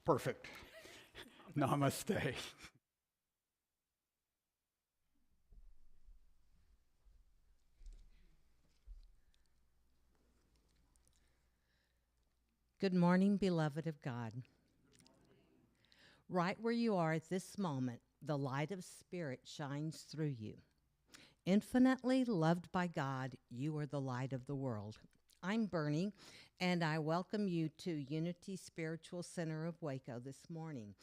Perfect. Namaste. Good morning, beloved of God. Right where you are at this moment, the light of Spirit shines through you. Infinitely loved by God, you are the light of the world. I'm Bernie, and I welcome you to Unity Spiritual Center of Waco this morning.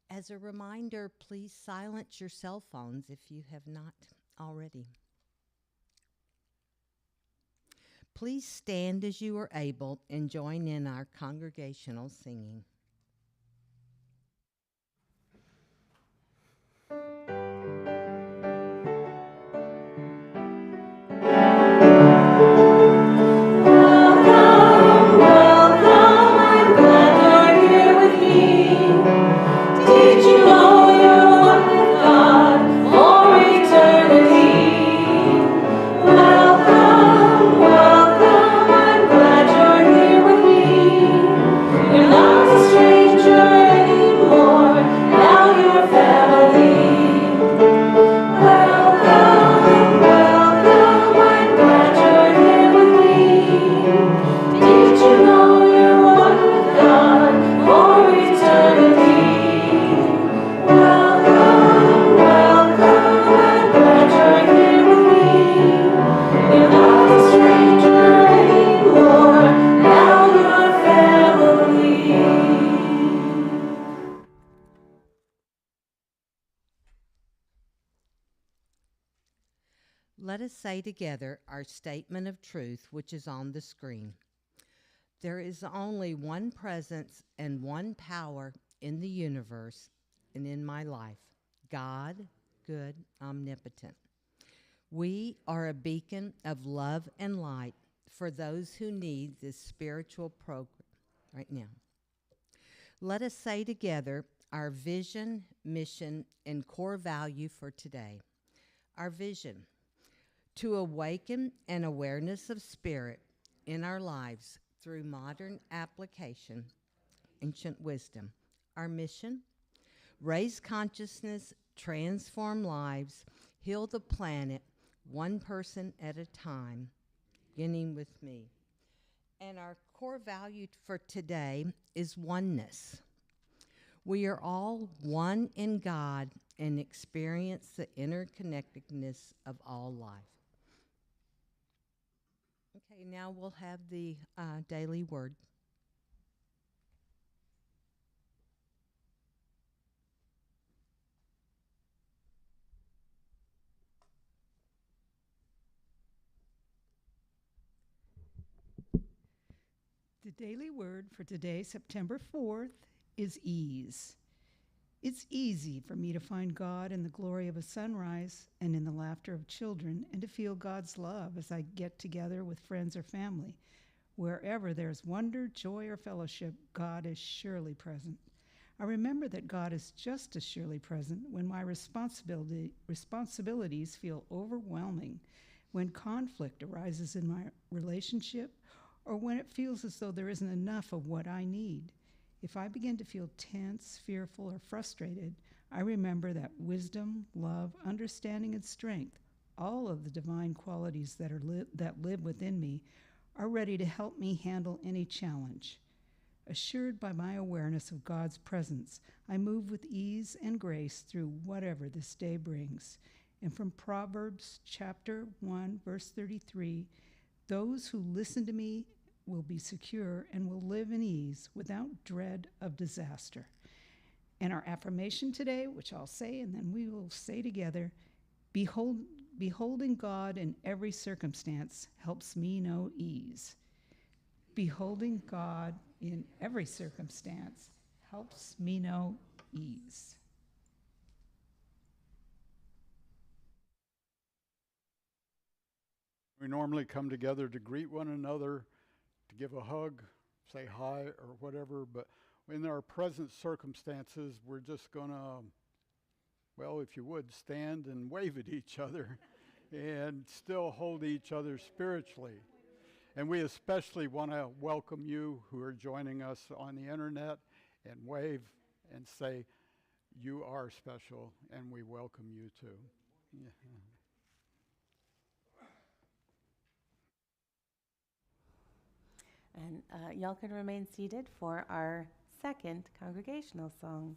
As a reminder, please silence your cell phones if you have not already. Please stand as you are able and join in our congregational singing. Let us say together our statement of truth, which is on the screen. There is only one presence and one power in the universe and in my life: God, good, omnipotent. We are a beacon of love and light for those who need this spiritual program right now. Let us say together our vision, mission, and core value for today. Our vision: to awaken an awareness of spirit in our lives through modern application, ancient wisdom. Our mission: raise consciousness, transform lives, heal the planet, one person at a time, beginning with me. And our core value for today is oneness. We are all one in God and experience the interconnectedness of all life. Okay, now we'll have the daily word. The daily word for today, September 4th, is ease. It's easy for me to find God in the glory of a sunrise and in the laughter of children, and to feel God's love as I get together with friends or family. Wherever there's wonder, joy, or fellowship, God is surely present. I remember that God is just as surely present when my responsibilities feel overwhelming, when conflict arises in my relationship, or when it feels as though there isn't enough of what I need. If I begin to feel tense, fearful, or frustrated, I remember that wisdom, love, understanding, and strength, all of the divine qualities that live within me, are ready to help me handle any challenge. Assured by my awareness of God's presence, I move with ease and grace through whatever this day brings. And from Proverbs chapter 1, verse 33, those who listen to me will be secure and will live in ease without dread of disaster. And our affirmation today, which I'll say and then we will say together: beholding God in every circumstance helps me know ease. Beholding God in every circumstance helps me know ease. We normally come together to greet one another, to give a hug, say hi, or whatever, but in our present circumstances, we're just going to, well, if you would, stand and wave at each other and still hold each other spiritually. And we especially want to welcome you who are joining us on the internet and wave and say, you are special and we welcome you too. Yeah. And y'all can remain seated for our second congregational song.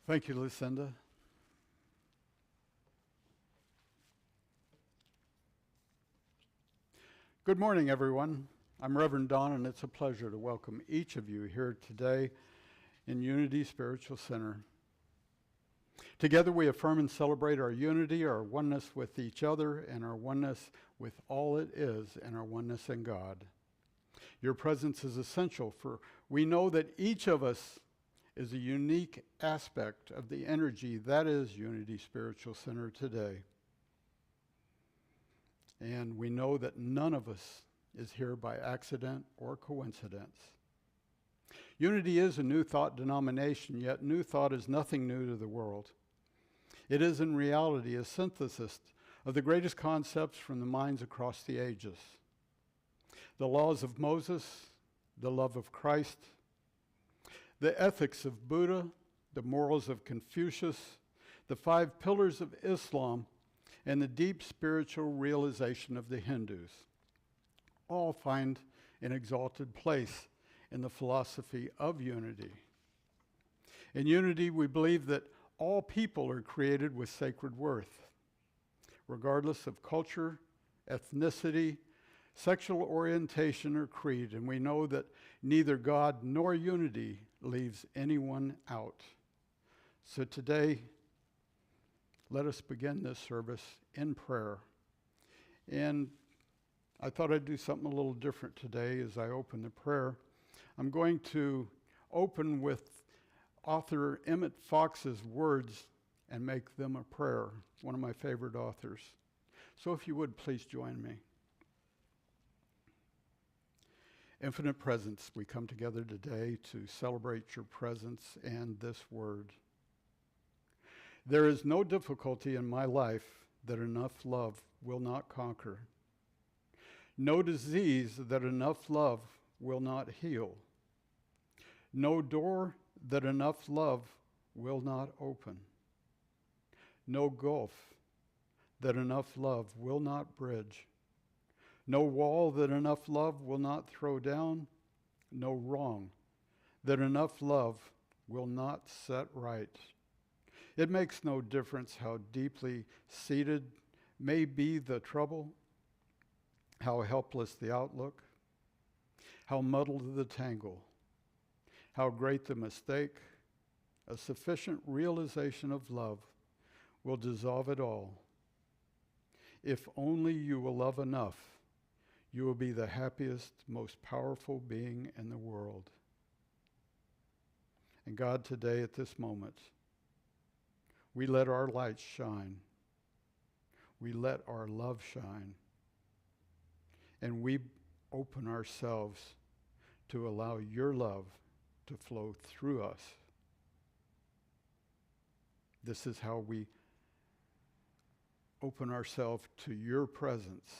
Thank you, Lucinda. Good morning, everyone. I'm Reverend Don, and it's a pleasure to welcome each of you here today in Unity Spiritual Center. Together we affirm and celebrate our unity, our oneness with each other, and our oneness with all it is, and our oneness in God. Your presence is essential, for we know that each of us is a unique aspect of the energy that is Unity Spiritual Center today. And we know that none of us is here by accident or coincidence. Unity is a New Thought denomination, yet New Thought is nothing new to the world. It is in reality a synthesis of the greatest concepts from the minds across the ages. The laws of Moses, the love of Christ, the ethics of Buddha, the morals of Confucius, the 5 pillars of Islam, and the deep spiritual realization of the Hindus all find an exalted place in the philosophy of unity. In unity, we believe that all people are created with sacred worth, regardless of culture, ethnicity, sexual orientation, or creed, and we know that neither God nor unity leaves anyone out. So today, let us begin this service in prayer. And I thought I'd do something a little different today as I open the prayer. I'm going to open with author Emmett Fox's words and make them a prayer, one of my favorite authors. So if you would, please join me. Infinite Presence, we come together today to celebrate your presence and this word. There is no difficulty in my life that enough love will not conquer. No disease that enough love will not heal. No door that enough love will not open. No gulf that enough love will not bridge. No wall that enough love will not throw down. No wrong that enough love will not set right. It makes no difference how deeply seated may be the trouble, how helpless the outlook, how muddled the tangle, how great the mistake. A sufficient realization of love will dissolve it all. If only you will love enough, you will be the happiest, most powerful being in the world. And God, today at this moment, we let our light shine. We let our love shine. And we open ourselves to allow your love to flow through us. This is how we open ourselves to your presence.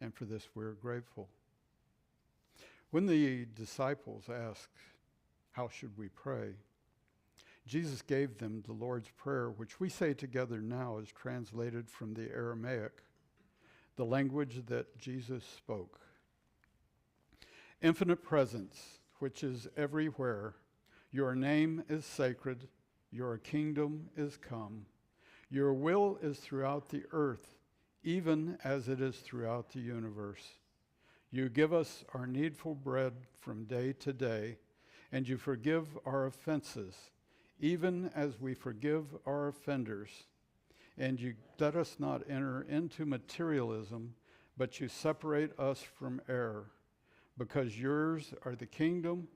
And for this we're grateful. When the disciples asked, how should we pray? Jesus gave them the Lord's Prayer, which we say together now is translated from the Aramaic, the language that Jesus spoke. Infinite presence, which is everywhere, your name is sacred, your kingdom is come. Your will is throughout the earth, even as it is throughout the universe. You give us our needful bread from day to day, and you forgive our offenses, even as we forgive our offenders. And you let us not enter into materialism, but you separate us from error, because yours are the kingdom,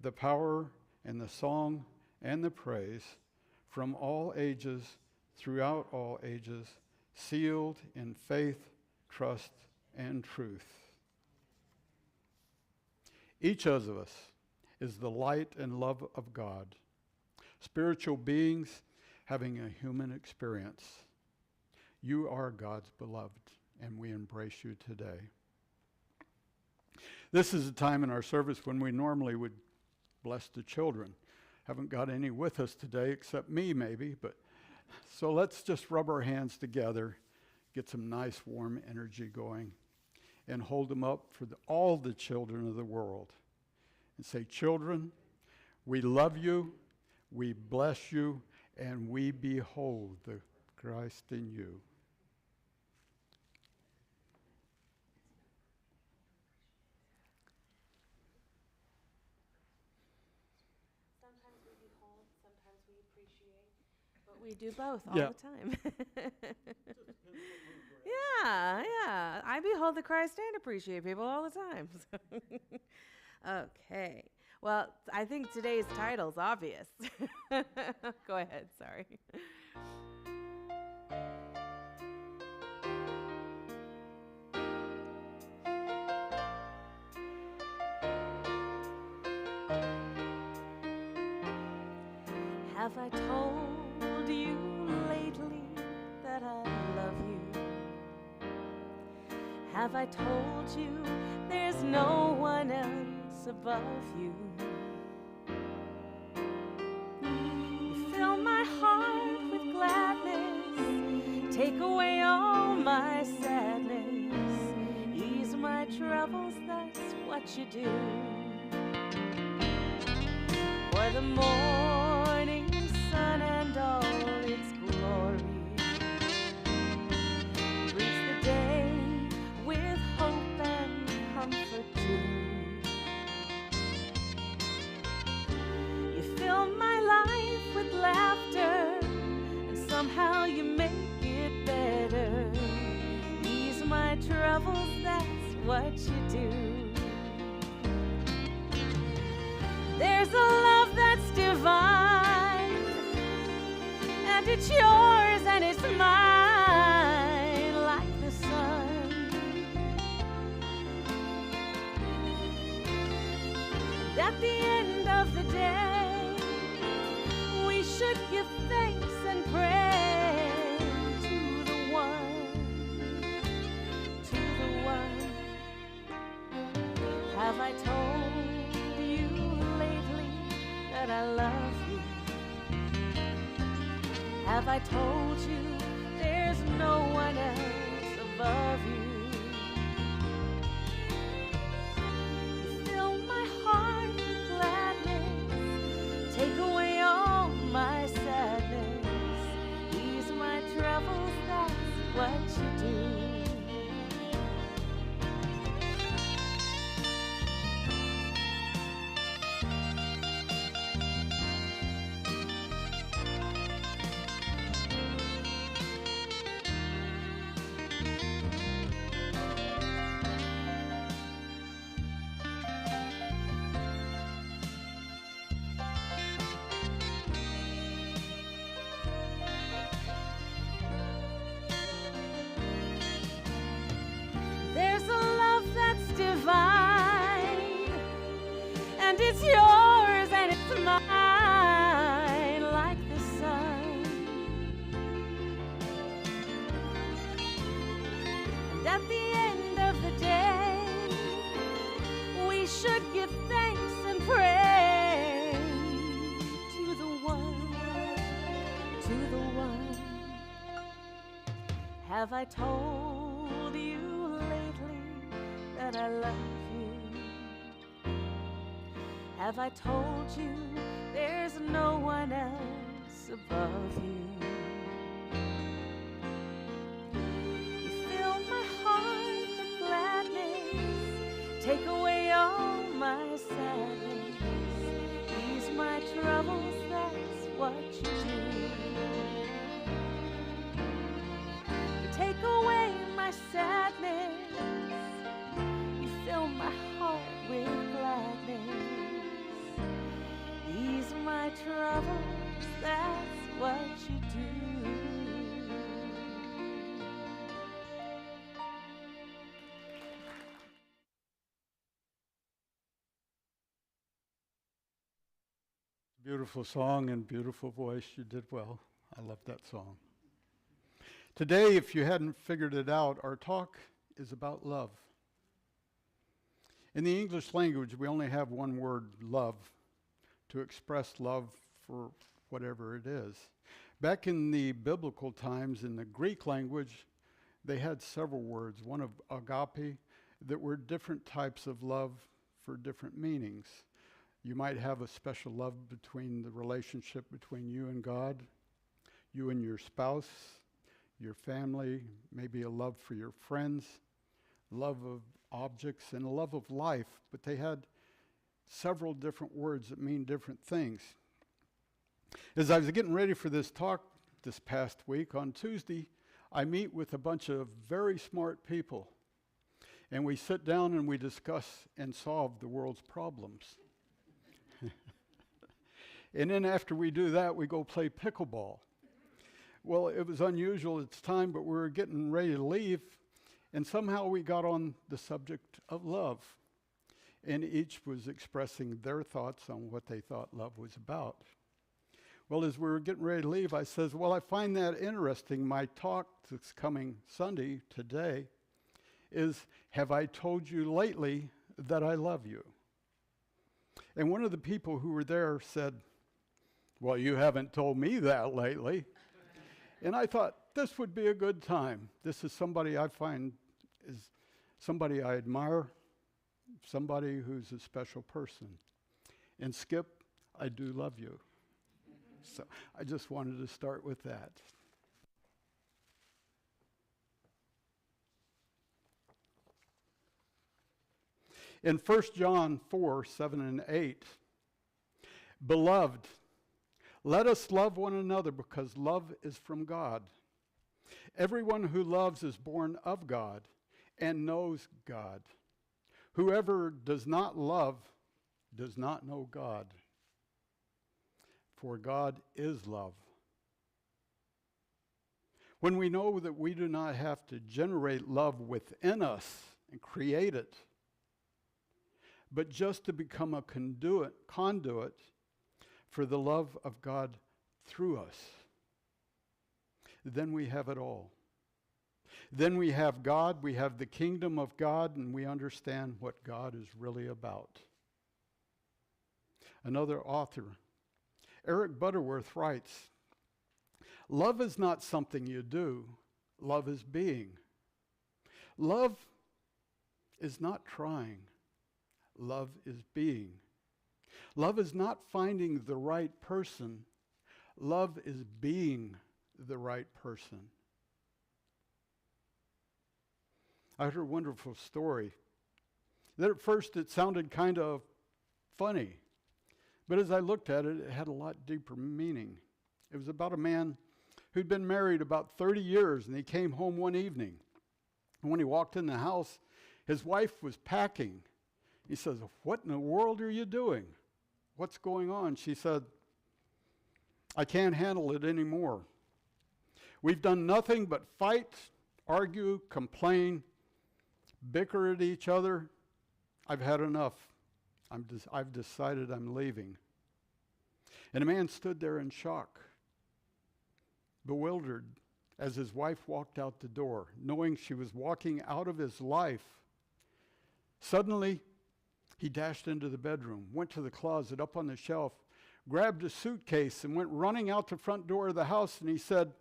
the power, and the song, and the praise, from all ages, throughout all ages, sealed in faith, trust, and truth. Each of us is the light and love of God, spiritual beings having a human experience. You are God's beloved, and we embrace you today. This is a time in our service when we normally would bless the children. Haven't got any with us today except me maybe, but so let's just rub our hands together, get some nice warm energy going, and hold them up for all the children of the world. And say, children, we love you, we bless you, and we behold the Christ in you. Sometimes we behold, sometimes we appreciate, but we do both all Yeah. the time. Yeah. I behold the Christ and appreciate people all the time. Okay. Well, I think today's title's obvious. Go ahead, sorry. Have I told you lately that I love you? Have I told you there's no one else above you? You fill my heart with gladness, take away all my sadness, ease my troubles, that's what you do. For the morning sun and all its glory greets the day with hope and comfort too. You fill my life with laughter, and somehow you make it better. Ease my troubles, that's what you do. There's a love that's divine, and it's yours and it's mine, like the sun. And at the end of the day, we should give thanks and pray to the one Have I told you lately that I love you? Have I told you there's no one else above you? You fill my heart with gladness, take away all my sadness, ease my troubles, that's what you do. There's a love that's divine, and it's yours and it's mine, like the sun. And at the end of the day, we should give thanks and pray to the one, to the one. Have I told you lately that I love you? Have I told you there's no one else above you? You fill my heart with gladness, take away all my sadness, ease my troubles, that's what you do. You take away my sadness, you fill my heart with gladness, ease my troubles, that's what you do. Beautiful song and beautiful voice. You did well. I love that song. Today, if you hadn't figured it out, our talk is about love. In the English language, we only have one word, love, to express love for whatever it is. Back in the biblical times, in the Greek language, they had several words, one of agape, that were different types of love for different meanings. You might have a special love between the relationship between you and God, you and your spouse, your family, maybe a love for your friends, love of objects, and a love of life. But they had several different words that mean different things. As I was getting ready for this talk this past week, on Tuesday, I meet with a bunch of very smart people. And we sit down and we discuss and solve the world's problems. And then after we do that, we go play pickleball. Well, it was unusual at the time, but we were getting ready to leave, and somehow we got on the subject of love. And each was expressing their thoughts on what they thought love was about. Well, as we were getting ready to leave, I says, well, I find that interesting. My talk that's coming Sunday, today, is, have I told you lately that I love you? And one of the people who were there said, well, you haven't told me that lately. And I thought, this would be a good time. This is somebody I find is somebody I admire, somebody who's a special person. And Skip, I do love you. So I just wanted to start with that. In 1 John 4, 7 and 8, beloved, let us love one another because love is from God. Everyone who loves is born of God and knows God. Whoever does not love does not know God, for God is love. When we know that we do not have to generate love within us and create it, but just to become a conduit for the love of God through us, then we have it all. Then we have God, we have the kingdom of God, and we understand what God is really about. Another author, Eric Butterworth, writes, "Love is not something you do. Love is being. Love is not trying. Love is being. Love is not finding the right person. Love is being the right person." I heard a wonderful story that at first it sounded kind of funny, but as I looked at it, it had a lot deeper meaning. It was about a man who'd been married about 30 years, and he came home one evening. And when he walked in the house, his wife was packing. He says, "What in the world are you doing? What's going on?" She said, "I can't handle it anymore. We've done nothing but fight, argue, complain, bicker at each other. I've had enough. I've decided I'm leaving." And the man stood there in shock, bewildered, as his wife walked out the door, knowing she was walking out of his life. Suddenly, he dashed into the bedroom, went to the closet up on the shelf, grabbed a suitcase, and went running out the front door of the house, and he said,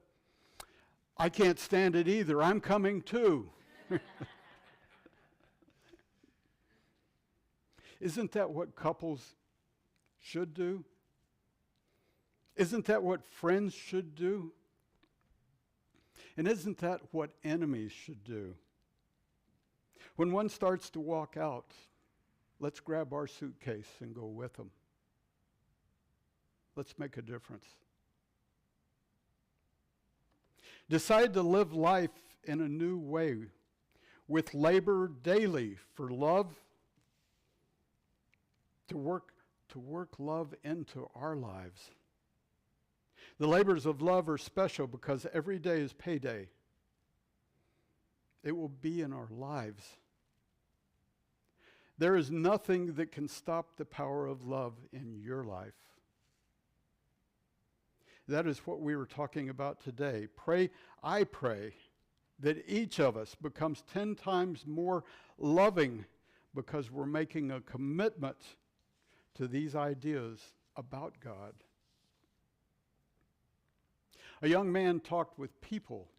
"I can't stand it either. I'm coming too." Isn't that what couples should do? Isn't that what friends should do? And isn't that what enemies should do? When one starts to walk out, let's grab our suitcase and go with them. Let's make a difference. Decide to live life in a new way, with labor daily for love, to work love into our lives. The labors of love are special because every day is payday. It will be in our lives. There is nothing that can stop the power of love in your life. That is what we were talking about today. I pray that each of us becomes 10 times more loving because we're making a commitment to these ideas about God. A young man talked with people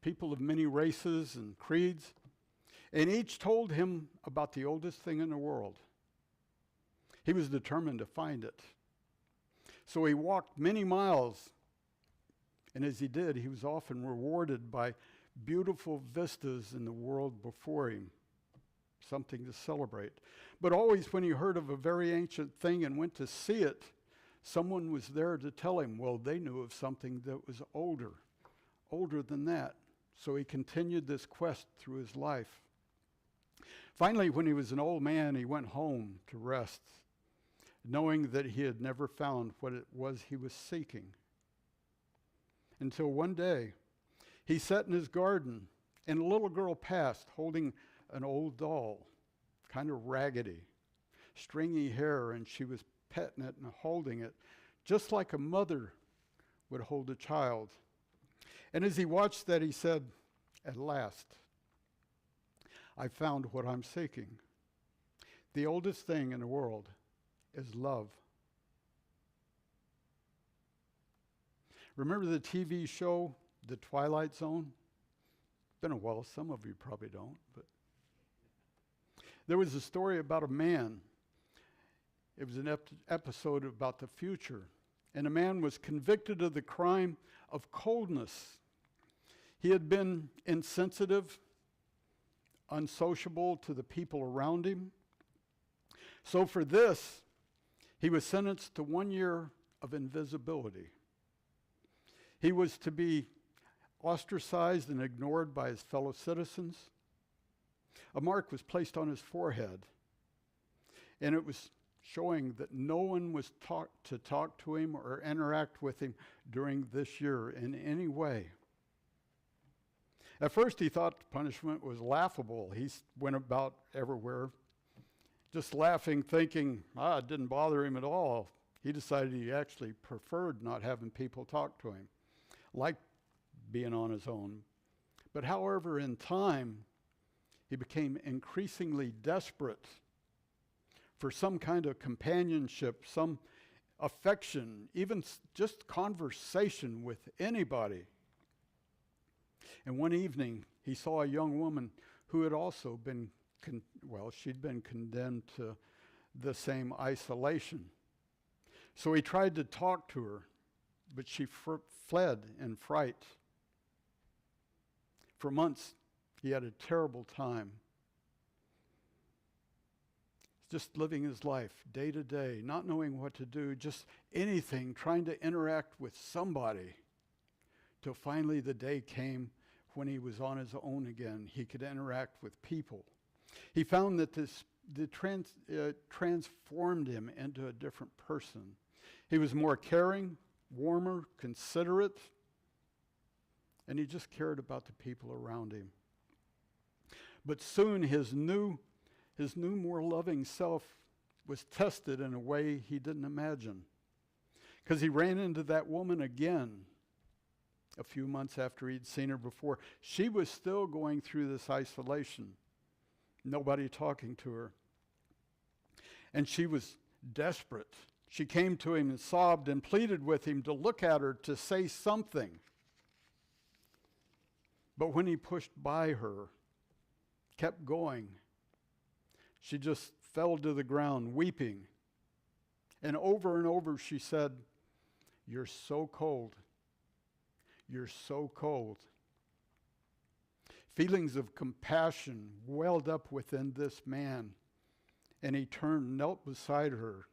of many races and creeds, and each told him about the oldest thing in the world. He was determined to find it. So he walked many miles, and as he did, he was often rewarded by beautiful vistas in the world before him, something to celebrate. But always when he heard of a very ancient thing and went to see it, someone was there to tell him, well, they knew of something that was older than that. So he continued this quest through his life. Finally, when he was an old man, he went home to rest, knowing that he had never found what it was he was seeking. Until one day, he sat in his garden, and a little girl passed holding an old doll, kind of raggedy, stringy hair, and she was petting it and holding it, just like a mother would hold a child. And as he watched that, he said, "At last, I found what I'm seeking. The oldest thing in the world is love." Remember the TV show, The Twilight Zone? It's been a while, some of you probably don't, but there was a story about a man. It was an episode about the future, and a man was convicted of the crime of coldness. He had been insensitive, unsociable to the people around him. So for this, he was sentenced to 1 year of invisibility. He was to be ostracized and ignored by his fellow citizens. A mark was placed on his forehead, and it was showing that no one was to talk to him or interact with him during this year in any way. At first, he thought the punishment was laughable. He went about everywhere just laughing, thinking, it didn't bother him at all. He decided he actually preferred not having people talk to him, liked being on his own. But however, in time, he became increasingly desperate for some kind of companionship, some affection, even just conversation with anybody. And one evening, he saw a young woman who had also been, she'd been condemned to the same isolation. So he tried to talk to her, but she fled in fright. For months, he had a terrible time. Just living his life day to day, not knowing what to do, just anything, trying to interact with somebody, till finally the day came when he was on his own again. He could interact with people. He found that transformed him into a different person. He was more caring, warmer, considerate, and he just cared about the people around him. But soon his new, more loving self was tested in a way he didn't imagine, because he ran into that woman again a few months after he'd seen her before. She was still going through this isolation, nobody talking to her. And she was desperate. She came to him and sobbed and pleaded with him to look at her, to say something. But when he pushed by her, kept going, she just fell to the ground weeping. And over she said, "You're so cold. You're so cold." Feelings of compassion welled up within this man, and he turned, knelt beside her,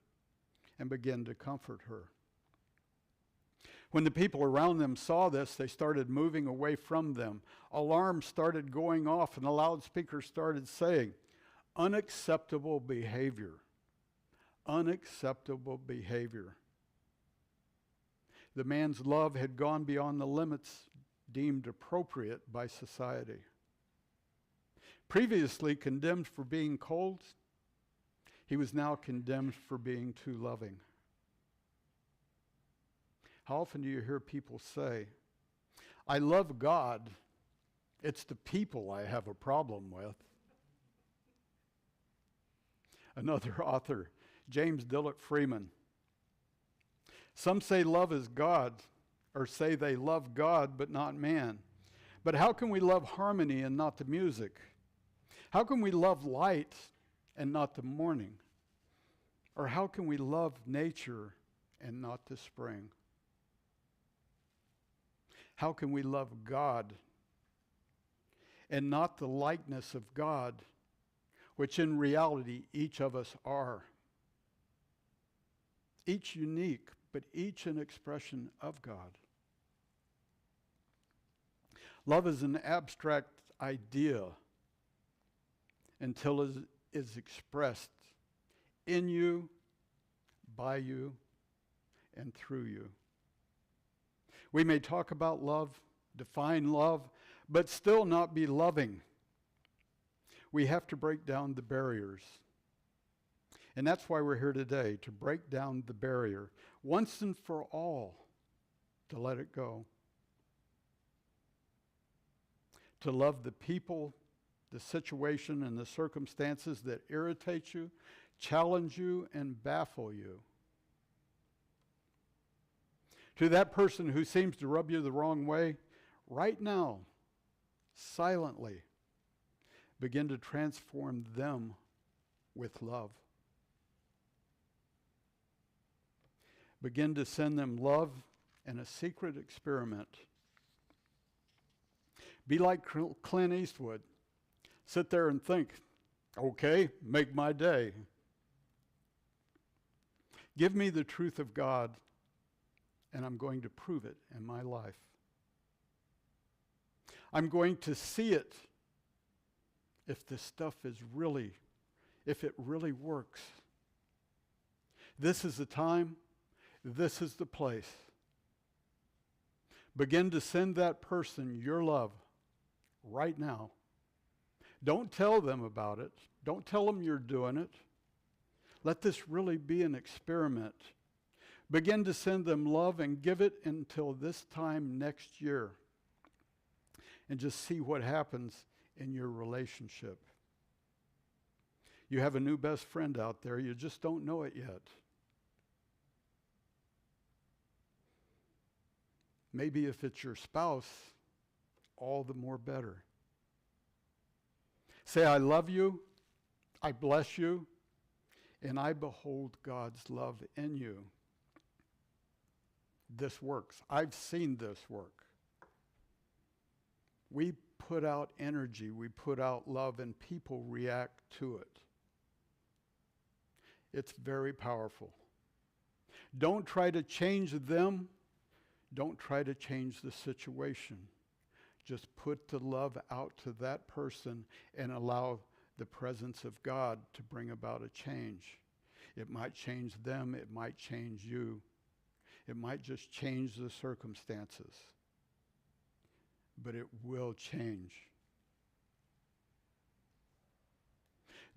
and began to comfort her. When the people around them saw this, they started moving away from them. Alarms started going off, and the loudspeaker started saying, "Unacceptable behavior. Unacceptable behavior." The man's love had gone beyond the limits deemed appropriate by society. Previously condemned for being cold, he was now condemned for being too loving. How often do you hear people say, "I love God, it's the people I have a problem with"? Another author, James Dillett Freeman. Some say love is God, or say they love God but not man. But how can we love harmony and not the music? How can we love light and not the morning? Or how can we love nature and not the spring? How can we love God and not the likeness of God, which in reality each of us are? Each unique, but each an expression of God. Love is an abstract idea until it is expressed in you, by you, and through you. We may talk about love, define love, but still not be loving. We have to break down the barriers. And that's why we're here today, to break down the barrier once and for all, to let it go. To love the people, the situation, and the circumstances that irritate you, challenge you, and baffle you. To that person who seems to rub you the wrong way, right now, silently, begin to transform them with love. Begin to send them love and a secret experiment. Be like Clint Eastwood. Sit there and think, okay, make my day. Give me the truth of God, and I'm going to prove it in my life. I'm going to see it if this stuff is really, if it really works. This is the time, this is the place. Begin to send that person your love right now. Don't tell them about it. Don't tell them you're doing it. Let this really be an experiment. Begin to send them love and give it until this time next year. and just see what happens in your relationship. You have a new best friend out there, you just don't know it yet. Maybe if it's your spouse, all the more better. Say, I love you, I bless you, and I behold God's love in you. This works. I've seen this work. We put out energy, we put out love, and people react to it. It's very powerful. Don't try to change them. Don't try to change the situation. Just put the love out to that person and allow the presence of God to bring about a change. It might change them, it might change you. It might just change the circumstances. But it will change.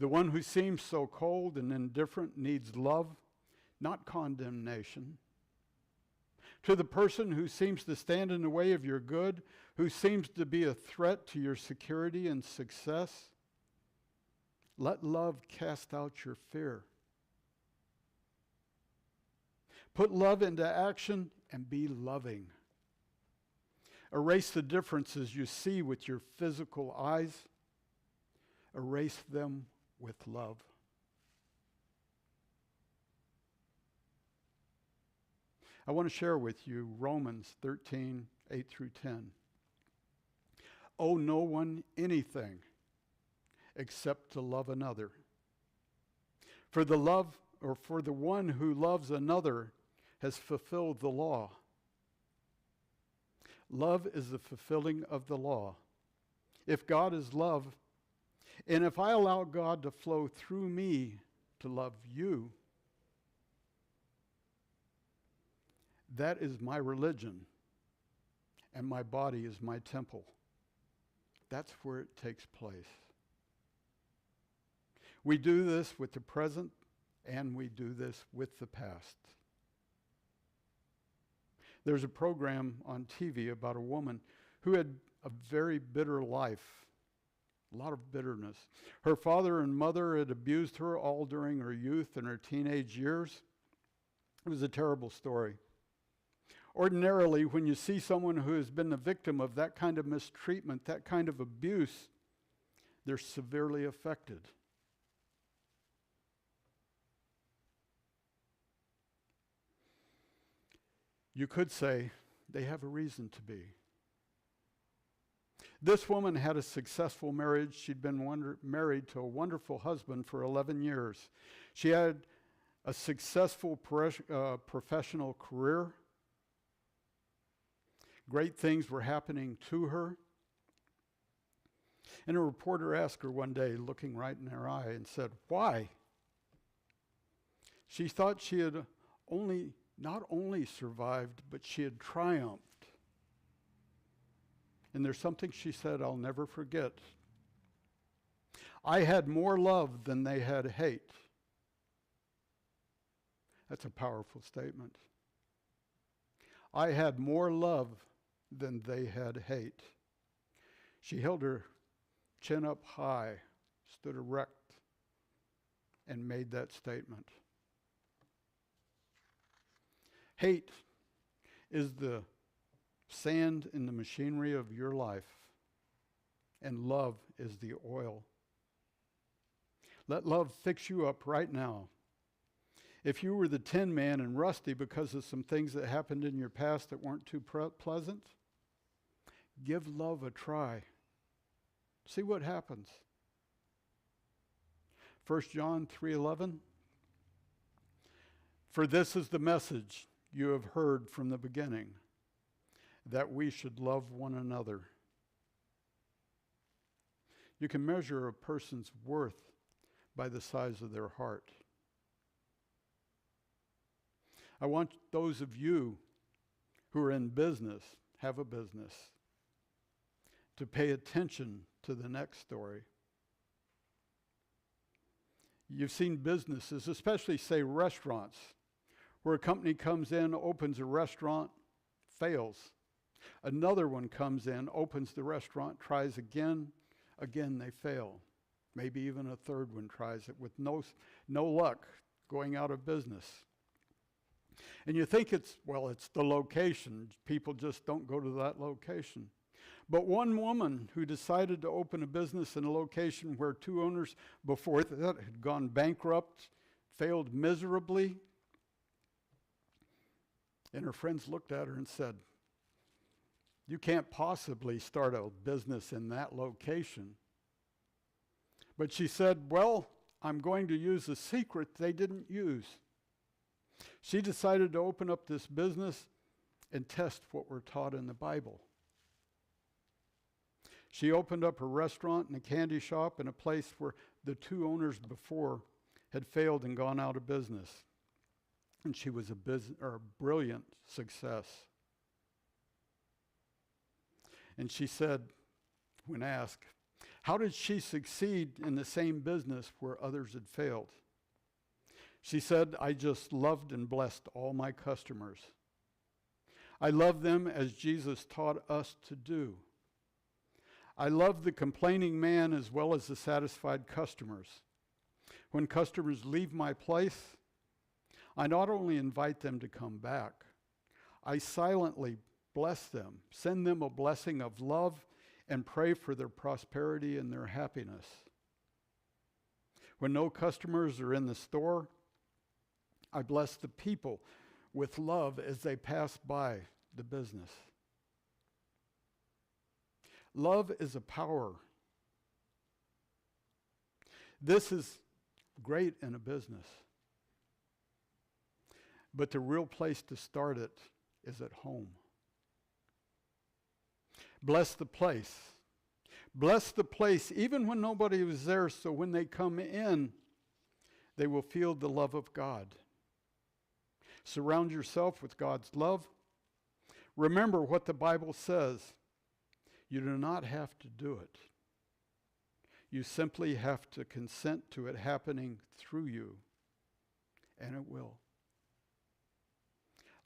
The one who seems so cold and indifferent needs love, not condemnation. To the person who seems to stand in the way of your good, who seems to be a threat to your security and success, let love cast out your fear. Put love into action and be loving. Erase the differences you see with your physical eyes. Erase them with love. I want to share with you Romans 13, 8 through 10. Owe no one anything except to love another. For the one who loves another has fulfilled the law. Love is the fulfilling of the law. If God is love, and if I allow God to flow through me to love you, that is my religion, and my body is my temple. That's where it takes place. We do this with the present, and we do this with the past. There's a program on TV about a woman who had a very bitter life, a lot of bitterness. Her father and mother had abused her all during her youth and her teenage years. It was a terrible story. Ordinarily, when you see someone who has been the victim of that kind of mistreatment, that kind of abuse, they're severely affected. You could say they have a reason to be. This woman had a successful marriage. She'd been married to a wonderful husband for 11 years. She had a successful professional career. Great things were happening to her. And a reporter asked her one day, looking right in her eye, and said, "Why?" She thought she had not only survived, but she had triumphed. And there's something she said I'll never forget. I had more love than they had hate. That's a powerful statement. I had more love than they had hate. She held her chin up high, stood erect, and made that statement. Hate is the sand in the machinery of your life, and love is the oil. Let love fix you up right now. If you were the Tin Man and rusty because of some things that happened in your past that weren't too pleasant, give love a try. See what happens. 1 John 3:11. For this is the message you have heard from the beginning, that we should love one another. You can measure a person's worth by the size of their heart. I want those of you who are in business, have a business, to pay attention to the next story. You've seen businesses, especially, say, restaurants, where a company comes in, opens a restaurant, fails. Another one comes in, opens the restaurant, tries again. Again, they fail. Maybe even a third one tries it with no luck, going out of business. And you think it's the location. People just don't go to that location. But one woman who decided to open a business in a location where two owners before that had gone bankrupt, failed miserably, and her friends looked at her and said, "You can't possibly start a business in that location." But she said, "Well, I'm going to use a secret they didn't use." She decided to open up this business and test what we're taught in the Bible. She opened up a restaurant and a candy shop in a place where the two owners before had failed and gone out of business. And she was a brilliant success. And she said, when asked, how did she succeed in the same business where others had failed? She said, "I just loved and blessed all my customers. I loved them as Jesus taught us to do. I loved the complaining man as well as the satisfied customers. When customers leave my place, I not only invite them to come back, I silently bless them, send them a blessing of love, and pray for their prosperity and their happiness. When no customers are in the store, I bless the people with love as they pass by the business." Love is a power. This is great in a business. But the real place to start it is at home. Bless the place. Bless the place even when nobody was there, so when they come in, they will feel the love of God. Surround yourself with God's love. Remember what the Bible says. You do not have to do it. You simply have to consent to it happening through you, and it will.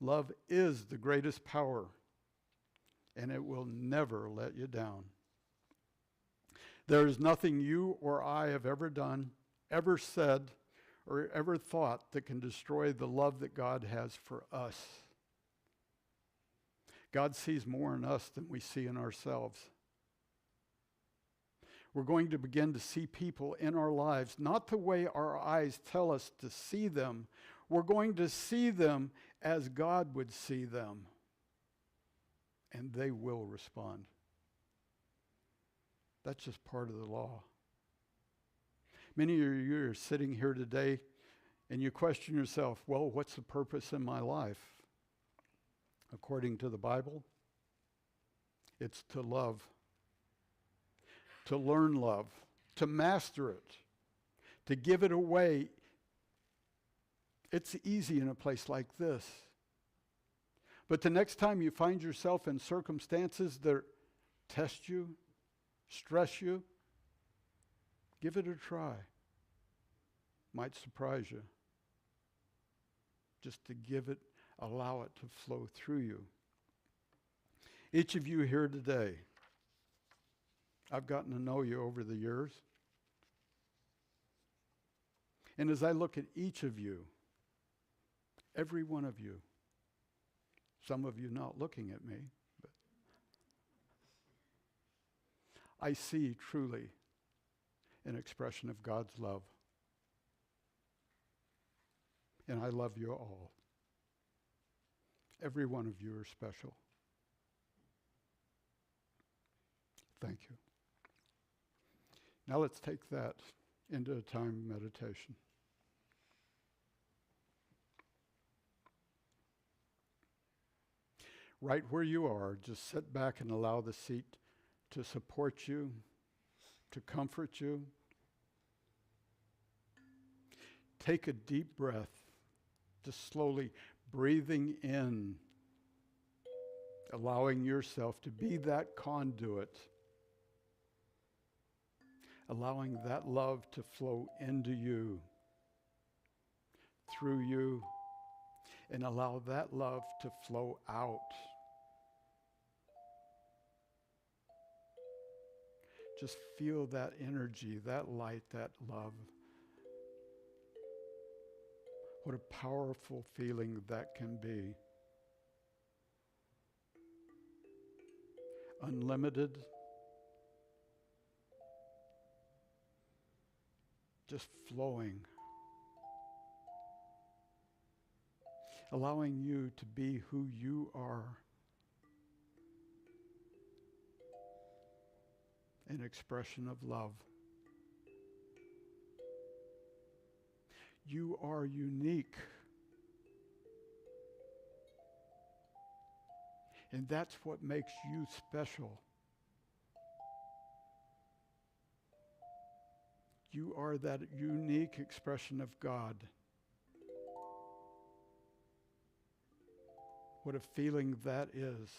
Love is the greatest power, and it will never let you down. There is nothing you or I have ever done, ever said, or ever thought that can destroy the love that God has for us. God sees more in us than we see in ourselves. We're going to begin to see people in our lives, not the way our eyes tell us to see them. We're going to see them as God would see them. And they will respond. That's just part of the law. Many of you are sitting here today and you question yourself, well, what's the purpose in my life? According to the Bible, it's to love, to learn love, to master it, to give it away. It's easy in a place like this. But the next time you find yourself in circumstances that test you, stress you, give it a try. Might surprise you. Just to give it, allow it to flow through you. Each of you here today, I've gotten to know you over the years. And as I look at each of you, every one of you, some of you not looking at me, but I see truly an expression of God's love. And I love you all. Every one of you are special. Thank you. Now let's take that into a time of meditation. Right where you are, just sit back and allow the seat to support you, to comfort you. Take a deep breath, just slowly breathing in, allowing yourself to be that conduit, allowing that love to flow into you, through you, and allow that love to flow out. Just feel that energy, that light, that love. What a powerful feeling that can be. Unlimited. Just flowing. Allowing you to be who you are. An expression of love. You are unique. And that's what makes you special. You are that unique expression of God. What a feeling that is.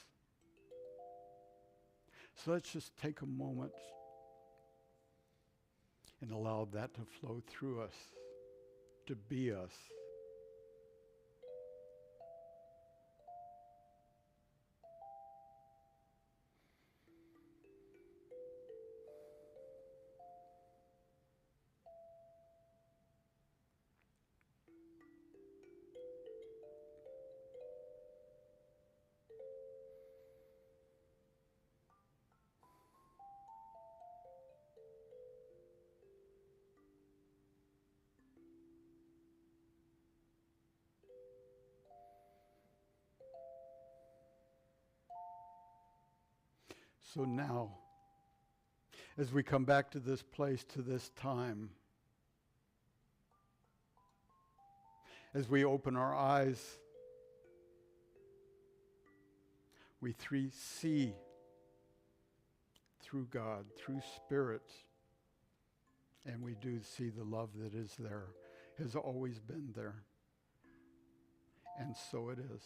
So let's just take a moment and allow that to flow through us, to be us. So now, as we come back to this place, to this time, as we open our eyes, we see through God, through Spirit, and we do see the love that is there, has always been there. And so it is.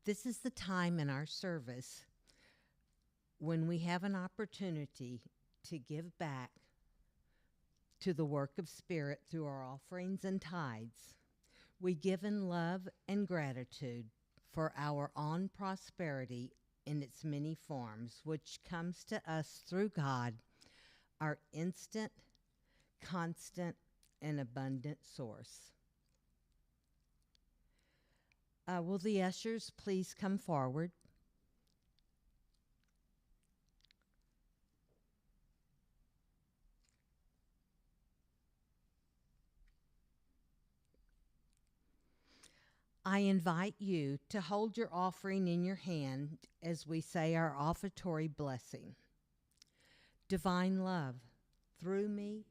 This is the time in our service when we have an opportunity to give back to the work of Spirit through our offerings and tithes. We give in love and gratitude for our own prosperity in its many forms, which comes to us through God, our instant, constant, and abundant source. Will the ushers please come forward? I invite you to hold your offering in your hand as we say our offertory blessing. Divine love, through me,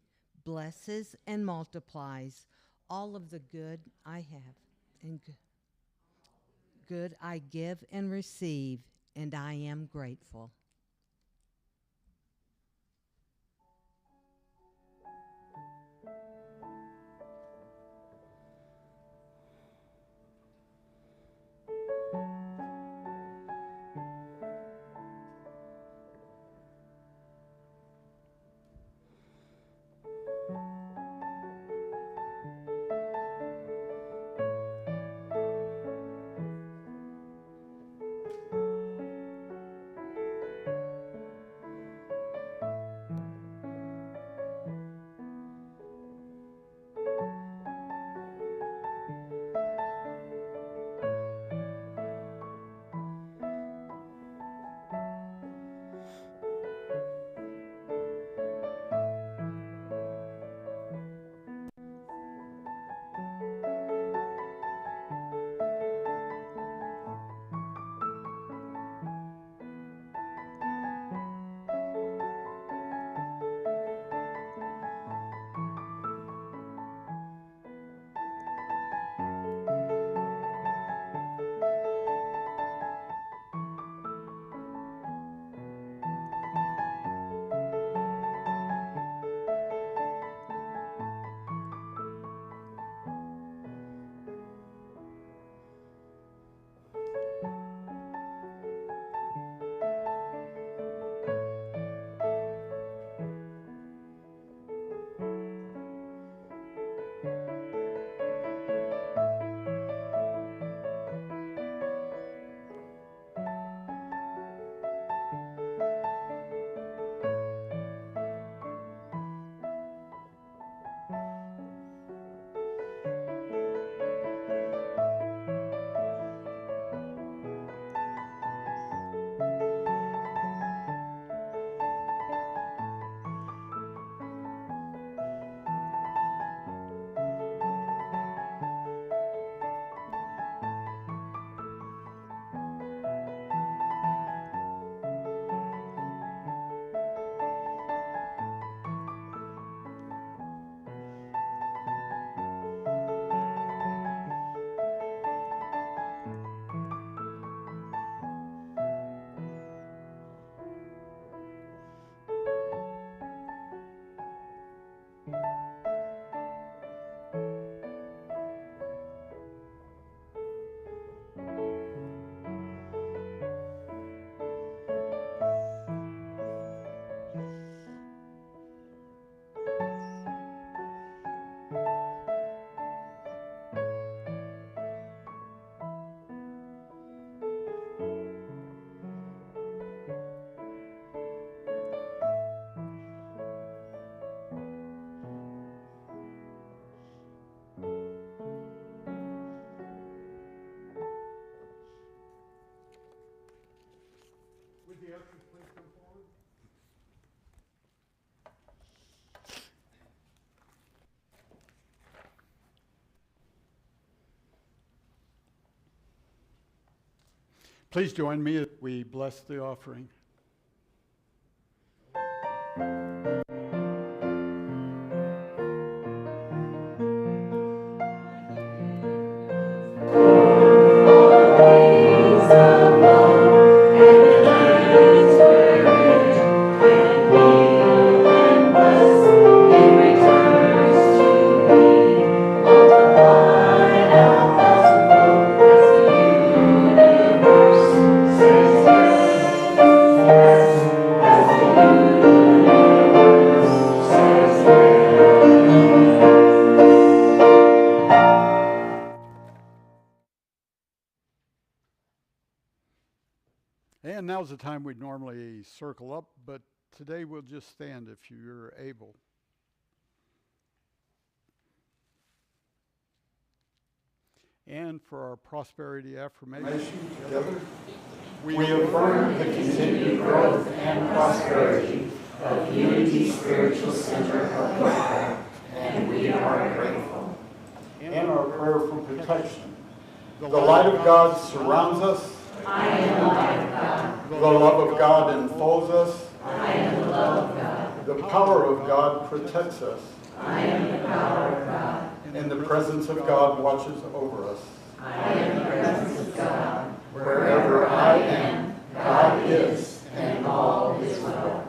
blesses and multiplies all of the good I have and good I give and receive, and I am grateful. Please join me as we bless the offering. And now's the time we'd normally circle up, but today we'll just stand if you're able. And for our prosperity affirmation together, we affirm the continued growth and prosperity of Unity Spiritual Center of Waco, and we are grateful. and our prayer for protection. The light of God surrounds us. I am the light of God. The love of God enfolds us. I am the love of God. The power of God protects us. I am the power of God. And the presence of God watches over us. I am the presence of God. Wherever I am, God is, and all is well.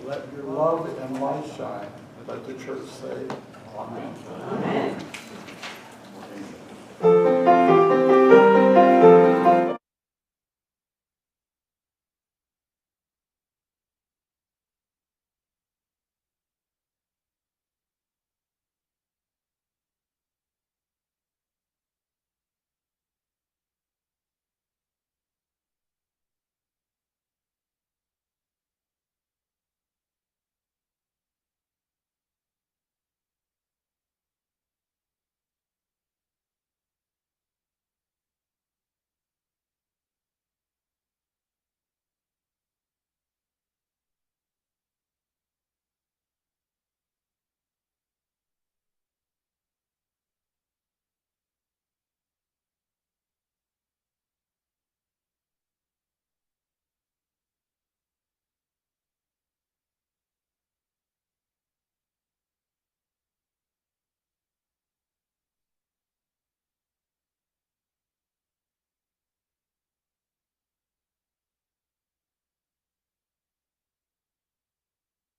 Let your love and light shine. Let the church say, Amen.